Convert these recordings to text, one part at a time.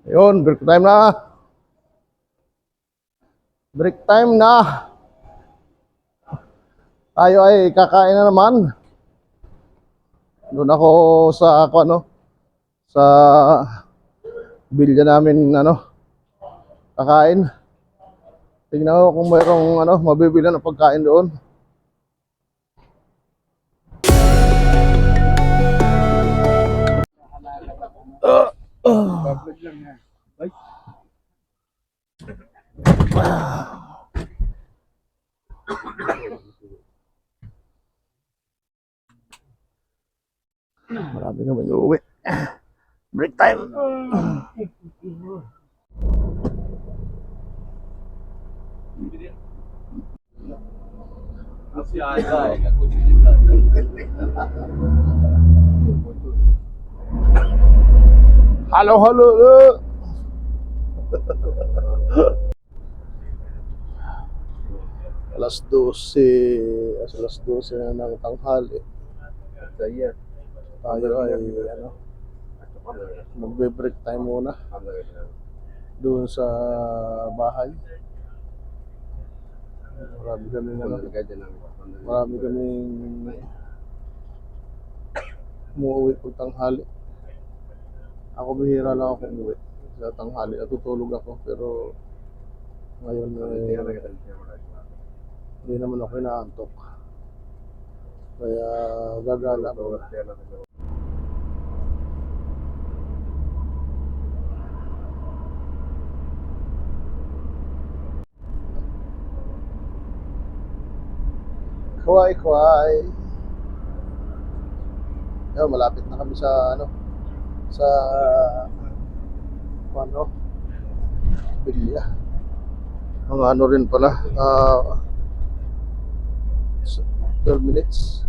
Yun, break time na. Break time na. Tayo ay kakain na naman. Doon ako sa sa bilya namin kakain. Tingnan ko kung mayroong mabibili na pagkain doon. Bablog lang yan. Ay. Marami naman uuwi. Break time. Halo, halo. Alas 12 na ng tanghali. Tayo ay magbe-break time muna doon sa bahay. Marami kaming umuwi pag tanghali. Ako bihira lang ako umuwi sa tanghali. Natutulog ako pero ngayon hindi naman ako inaantok. Kaya gagala ako. Kuwai. Ayun, malapit na kami sa sa bilya. Mga rin pala, 12 minutes.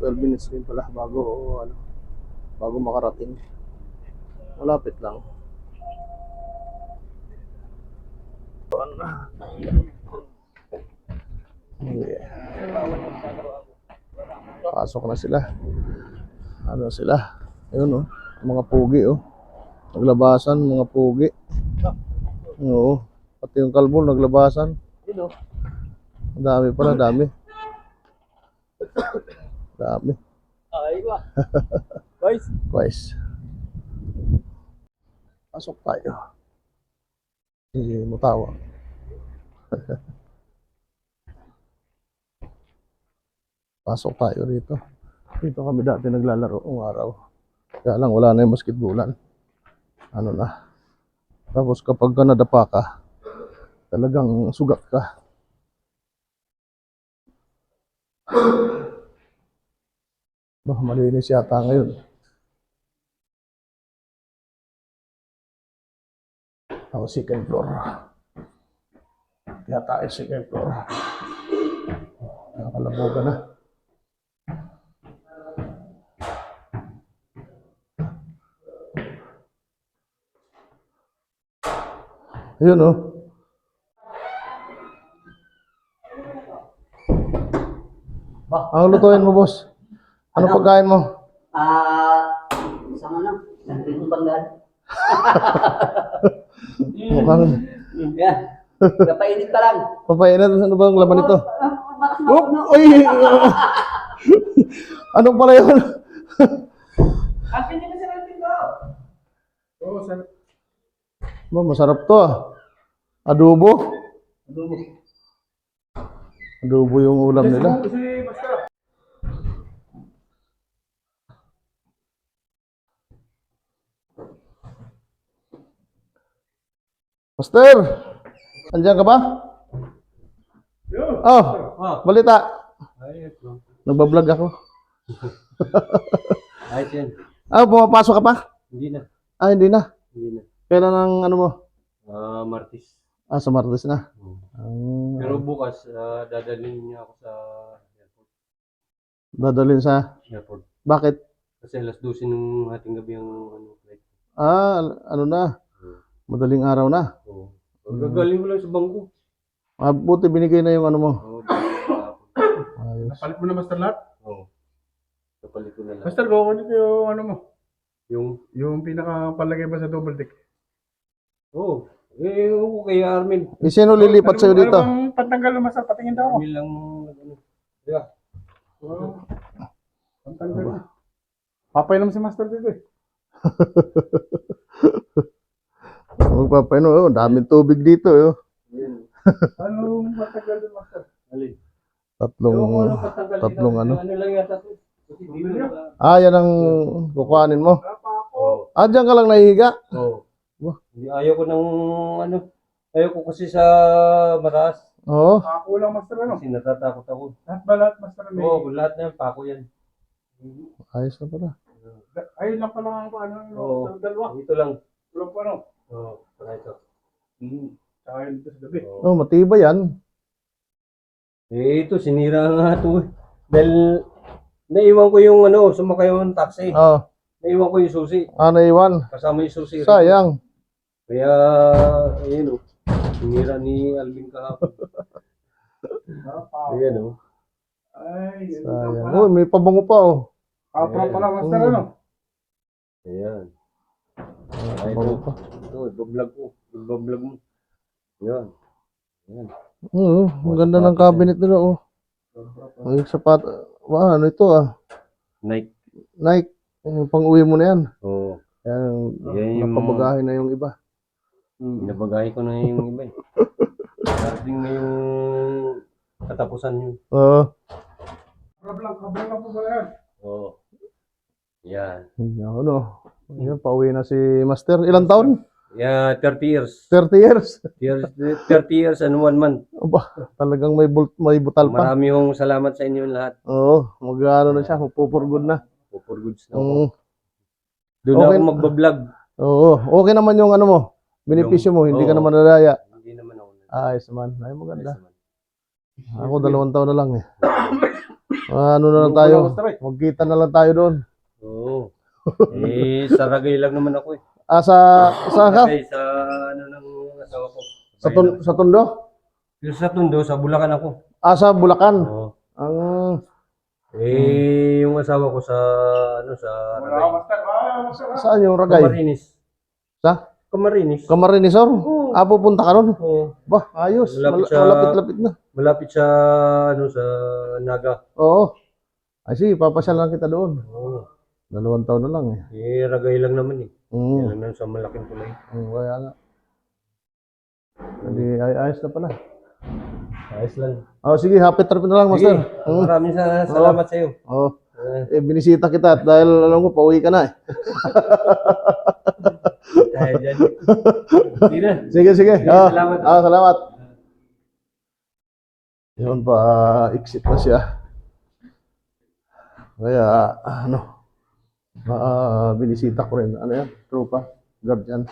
12 minutes rin pala bago makarating. Malapit lang. Pasok na sila. Sila? Ayun mga pugi Naglabasan, mga pugi. Oo. Pati yung kalbo naglabasan. Ang dami pala, dami. Ay ba? Guys. Pasok tayo. Hindi mo tawa. Pasok tayo rito. Dito kami dati naglalaro ng araw. Kaya lang wala na yung basketballan. Tapos kapag ka nadapa ka, talagang sugat ka. Malinis yata ngayon. Ako second floor. Kaya tayo second floor. Nakalabogan na. Ayun Ang lutuin mo, boss? Ano pagkain mo? Sama na. Nandito banggaan. Mukhang Yan. Kapainit pa lang. papainat. Ano ba ang laman nito? Uy! Ano pala yun? Akin din sa natin ko. Oo, sarap. Masarap to Adobo. Adobo yung ulam nila. Master! Andiyan ka ba? Oh, balita. Nagbablog ako. Ayos yan. Pumapasok ka pa? Hindi na. Hindi na. Hindi na. Kailan ang mo? Martis. Sa Martes na. Pero bukas, dadalhin niya ako sa airport. Dadalhin sa Airport. Bakit? Kasi alas 12 ng ating gabi ang flight. Na? Madaling araw na. Oo. Gagaling ko lang sa bangko. Buti binigay na yung mo. Oo. Ayos. Napalit mo na master lahat? Oo. Kapalit ko na lang. Master, kukunin ko yung mo. Yung Yung pinakapalagay ba sa double deck? Oo. Oo, kay Armin. Sino lilipat sa'yo dito? Ano bang pantanggal ng master? Patingin daw ako. Armin lang, ano. Yeah. Pantanggal na. Papainom si master dito eh. Magpapainom, oh, daming tubig dito. Oh. Anong pantanggal ng master? Alin? Tatlong, patanggal tatlong dito. ano. Ano lang yata to. Kasi dito na. Yan ang kukuhanin mo. Oo. Diyan ka lang nahihiga. Oo. Wah. Hindi, ayaw ko ng, ano, ayaw ko kasi sa mataas. Oo. Pako lang master ano? Kasi natatakot ako. Lahat ba lahat master may? Oo, lahat na yan, pako yan. Ayos na pala. Ayun lang pala ang ano, Oo. dalawa. Ito lang. Tulog pa ano? Oo, para ito. Tsaka yun dito sa gabi. Oo. Oh, matibay yan. Ito, sinira nga ito. Dahil, naiwan ko yung ano, sumakay ako ng taxi. Oh, Naiwan ko yung susi. naiwan. Kasama yung susi. Sayang. Kaya, ayun o. Sinira ni Alvin kahapon. Ayan o. Ay, yun lang Sayang. pala. Oh, may pabango pa oh. Kapra pala master Mm. ano? Ayan. May pabango pa. Ito, ibablog ko. Ibablog mo. Ayan. Ayan. Ang ganda ng cabinet nila oh. May sapat. Wow, ano ito ah. Nike. Nike. Pang-uwi mo na yan. Oo. Yan, Yan yung- napabagahin na yung iba. Pinabagay ko na yung iba eh. Dating na yung katapusan yun. Oo. Kabla lang po ba yan? Oo. Yan. Ano? Yan, pauwi na si Master. Ilang taon? Yeah, 30 years. 30 years. 30 years and 1 month. Aba, talagang may butal pa. Marami yung salamat sa inyo lahat. Oo, mag-ano na siya, magpupurgod na. For goods na ako. Mm. Doon Okay. ako magbablog. Oo, okay naman yung ano mo. Benepisyo mo, hindi ka Oo. naman nadaya. Hindi naman ako. Ayos naman. Ay, maganda. Ayos naman. Ako 2 taon na lang eh. Ano na lang tayo? Magkita na lang tayo doon. Oo. Saragay lang naman ako eh. Sa ka? Saragay sa ano ng asawa ko. Sa Tondo? Yung sa Tondo, sa Bulacan ako. Sa Bulacan. Oo. Ang Yung asawa ko sa ano sa Wala ka master. Master ha? saan yung Ragay? Camarines. Sa Camarines. Camarinesor? Pupunta ka ron? Oo. Bah, ayos. Malapit sa- Malapit-lapit na. Malapit sa ano sa Naga. Oo. Ay, sige, papasyal lang kita doon. Oo. 2 taon na lang eh. Ragay lang naman eh. Mm. Yan lang sa malaking tulay. Kaya nga. Hindi, ayos na pala. Ayos lang. Sige, happy trip na lang, Master. Sige, maraming salamat sa iyo. Oo. Binisita kita at dahil alam ko, pauwi ka na eh. Dahil dyan. Sige na. Sige. salamat. Salamat. Yun pa, exit na siya. Kaya, binisita ko rin. Ano yan? Tropa, guardian.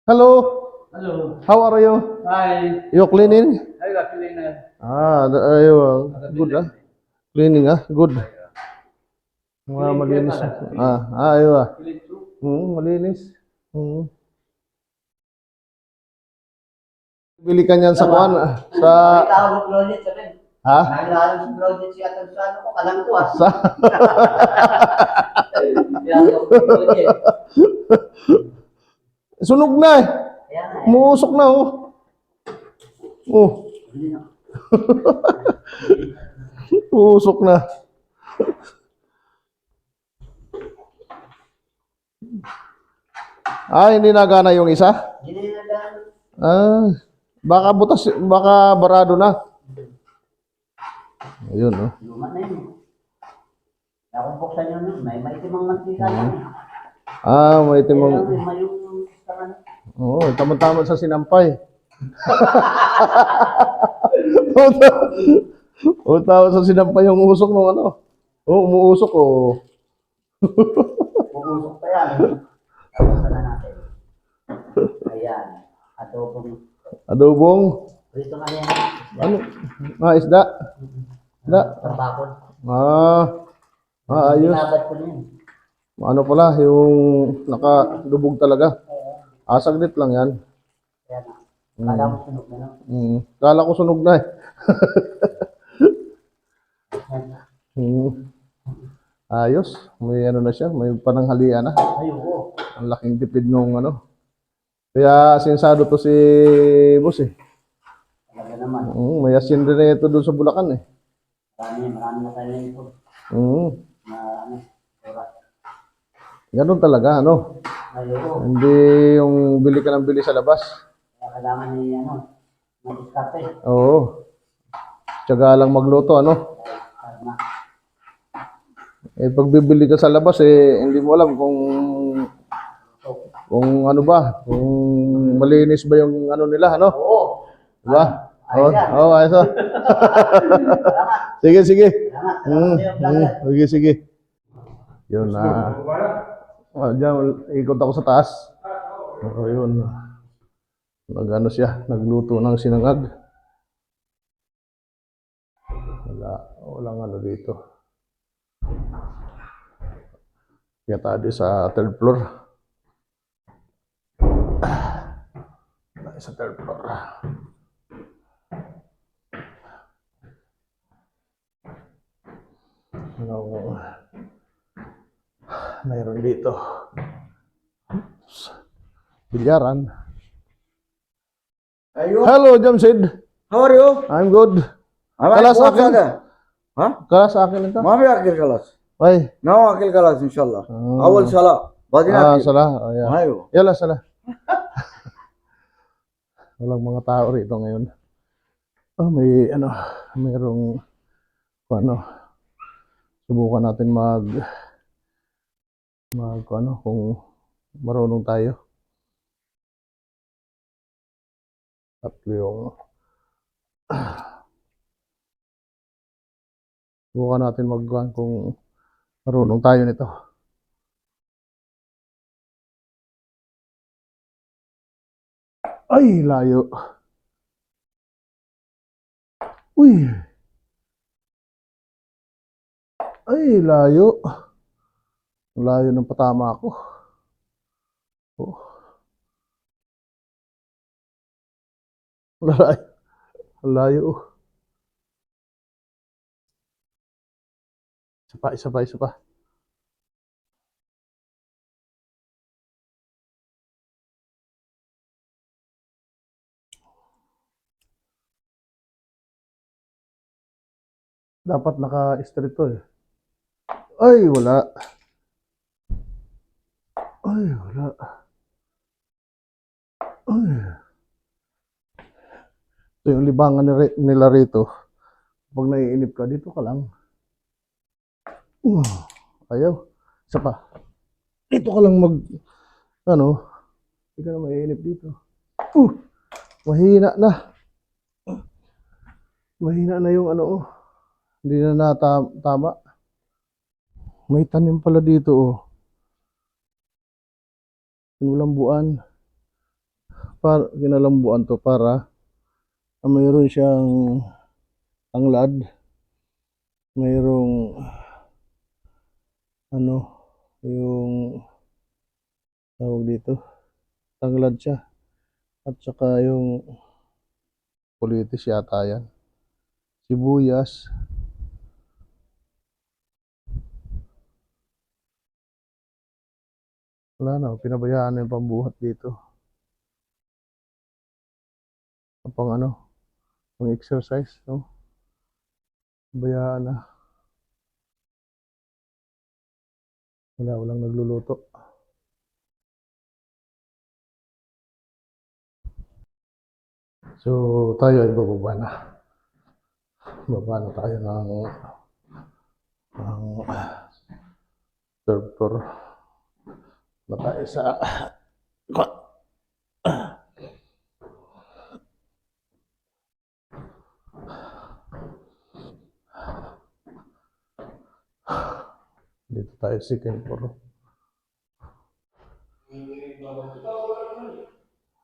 Hello, Hello. how are you? Hi. You cleaning? Ay, actually na. Good Cleaning good. Malinis. Malinis. Bili ka niyan sa kuan, sa, Tawag ng project sa rin. ha? Naglalaro sa project siya at sa ano ko, kalang ko ah. Sa, Naglalaro sa project. sunog na eh. Kaya nga eh. Umuusok na Uusok na. Hindi nagana yung isa? Hindi na lang. Baka butas, baka barado na. Ayun, Luma na yun. Kung buksan nyo nun, may maitimang mantika yan. may timong. May yung kaman. Oo, tama-tama sa sinampay. Tama sa sinampay yung usok ng ano. Umuusok Pupusok pa yan. Tapos na natin. Ayan. Adobong. Prito nga yan. Ano? Isda. Isda. Tambakol. Ayos. Binabad ko na yun. Ano pala, yung nakadubog talaga. Saglit lang yan. Kaya na. Kala mo sunog na lang. Kala ko sunog na eh. Ayos. May ano na siya, may pananghalian na. Ay, oo. Ang laking tipid nung ano. Kaya sinsado to si boss eh. Talaga naman. May asin rin ito doon sa Bulacan eh. Marami na tayo ito. Na ano, oras. Ganun talaga, ano? Ayoko. Hindi yung bili ka ng bili sa labas. Kaya kailangan ni ano, mag-diskarte. Oo. Tiyaga lang magluto, ano? Karma. Eh, pag bibili ka sa labas, eh, hindi mo alam kung ano ba, kung malinis ba yung ano nila, ano? Oo. Diba? Ayos yan. Oo, ayos. Salamat. Sige, sige. Salamat. Salamat sa'yo, vlogger. Sige, sige. Yun na. Diyan, ikot ako sa taas. Oo, yun. Nag-ano siya, nagluto ng sinangag. Walang ano dito. Kaya tayo sa third floor. Tayo sa third floor. Ano, mayroon dito. Bilyaran. Hello, Jamsid. How are you? I'm good. I'm Kalas बहुत akin. ज्यादा हाँ Kala sa akin ito? मैं भी आखिर class Ay. मैं आखिर कलास इंशाल्लाह Ah. अव्वल साला बादिन आखिर Sala. Oh, yeah. हायो Yala, sala. Walang mga tao rito ngayon. Oh, may ano, mayroong ano, subukan natin ano, kung marunong tayo. Tatlo yung subukan natin kung marunong tayo nito. Ay, layo. Uy. Ay, layo. Layo ng patama ako. Oh. Layo. Layo. Isa pa. Dapat naka-straight to eh. Ay, wala. Ay, wala. Ay. Ito yung libangan nila rito. Pag naiinip ka, dito ka lang. Ayaw. Isa pa. Dito ka lang ano, hindi ka na maiinip dito. Mahina na. Mahina na yung ano, hindi na natama. May tanim pala dito, oh. Kinalambuan to para mayroon siyang tanglad. Mayroong ano, yung tawag dito, tanglad siya. At saka yung pulitis yata yan. Sibuyas. Wala na, pinabayaan na yung pambuhat dito. Pang ano, pang exercise, no? Bayaan na. Walang nagluluto. So, tayo ay bababa na. Baba na tayo ng third floor. Na tayo sa dito tayo second floor.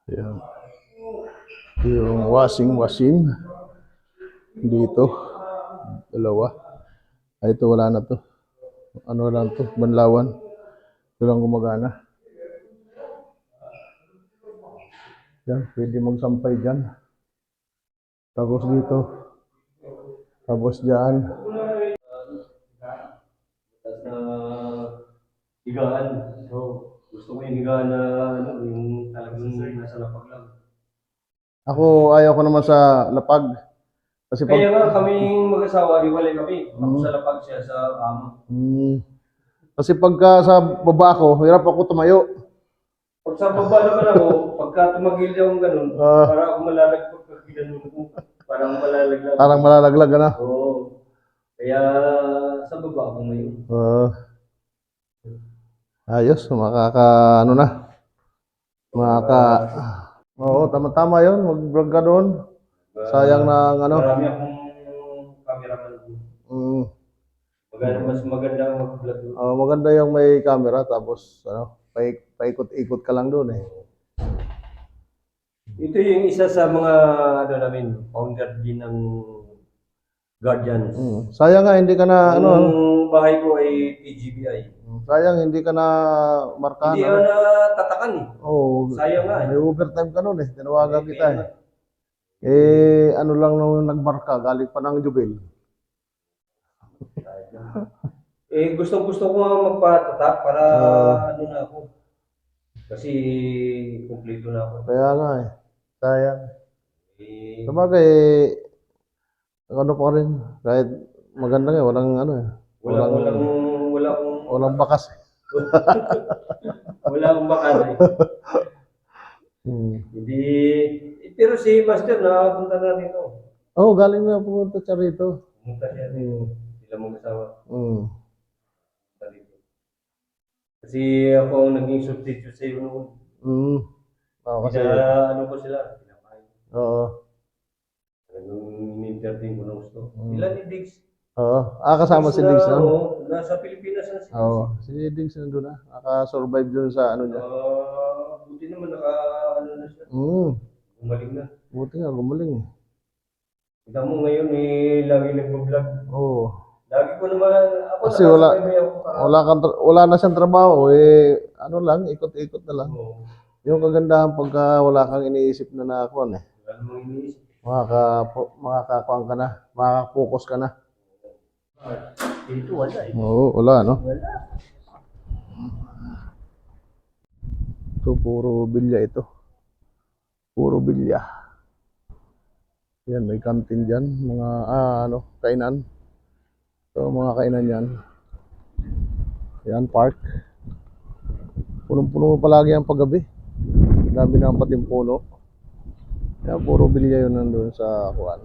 Ayan. Yung washing machine dito, dalawa. Ay, ito wala na to. Ano lang to, banlawan. Ito lang gumagana. Yan, pwede magsampay dyan. Tapos dito. Tapos dyan. Tapos na higaan. So, gusto Gusto ko yung higa na, ano, yung talagang nasa lapag lang. Ako, ayaw ko naman sa lapag. Kasi pag... Kaya nga kaming mag-asawa, hiwalay kami. Ako sa lapag, siya sa kama. Kasi pagka sa baba ako, hirap ako tumayo. Pag sa baba naman ako, pagka tumagil yung ganun, para ako malalagpag pag ginanun ko. Parang malalaglag. Parang malalaglag na. Oo. Kaya sa baba ako ngayon. Ayos, ano na. Oo, tama-tama yun. Mag-vlog ka doon. Sayang na ano. Marami akong cameraman. Mas maganda ang mag-vlog. Maganda yung may camera tapos paikot-ikot ka lang doon eh. Ito yung isa sa mga ano namin, founder din ng Guardians. Sayang nga hindi ka na ano. Ang bahay ko ay TGBI. Sayang hindi ka na markahan. Hindi ako natatakan eh. Oo. Sayang nga eh. May overtime ka noon eh. Tinawagan kita eh. Ano lang nung nagmarka, galing pa ng Jubil. Gusto ko nga magpatatak para ano na ako. Kasi kumpleto na ako. Kaya nga eh. Sayang. Eh, Sabagay, ano pa rin. Kahit maganda nga, walang ano eh. Walang bakas eh. Wala akong bakal eh. Hindi, pero si Master nakapunta na dito. Galing na pumunta siya rito. Pumunta siya dito. Sila mag-asawa. Pumunta dito. Kasi ako ang naging substitute sa iyo noon. Kasi, Ano ko sila? Pinakain. oo. Nung in-entertain ko na gusto. Sila ni Diggs. Kasama si Diggs na. Nasa Pilipinas na siya. Si Diggs nandun na. Naka-survive dun sa ano niya. Buti naman ano na siya. Gumaling na. Buti nga, gumaling. Kita mo ngayon lagi nag-vlog. Oo. Lagi ko naman, ako Kasi nakasabay ako wala na siyang trabaho. Ano lang, ikot-ikot na lang. Yung kagandahan pagka wala kang iniisip na nakakuan eh. Wala namang iniisip. Makakakuan ka na. Makakapokus ka na. Dito wala eh. Oo, wala no? Wala. Ito, puro bilya ito. Puro bilya. Yan, may kantin dyan. Mga, kainan. Ito, mga kainan yan. Yan, park. Punong-puno palagi ang paggabi. Dami na pating puno. Yan, puro bilya yun nandun sa kuwan.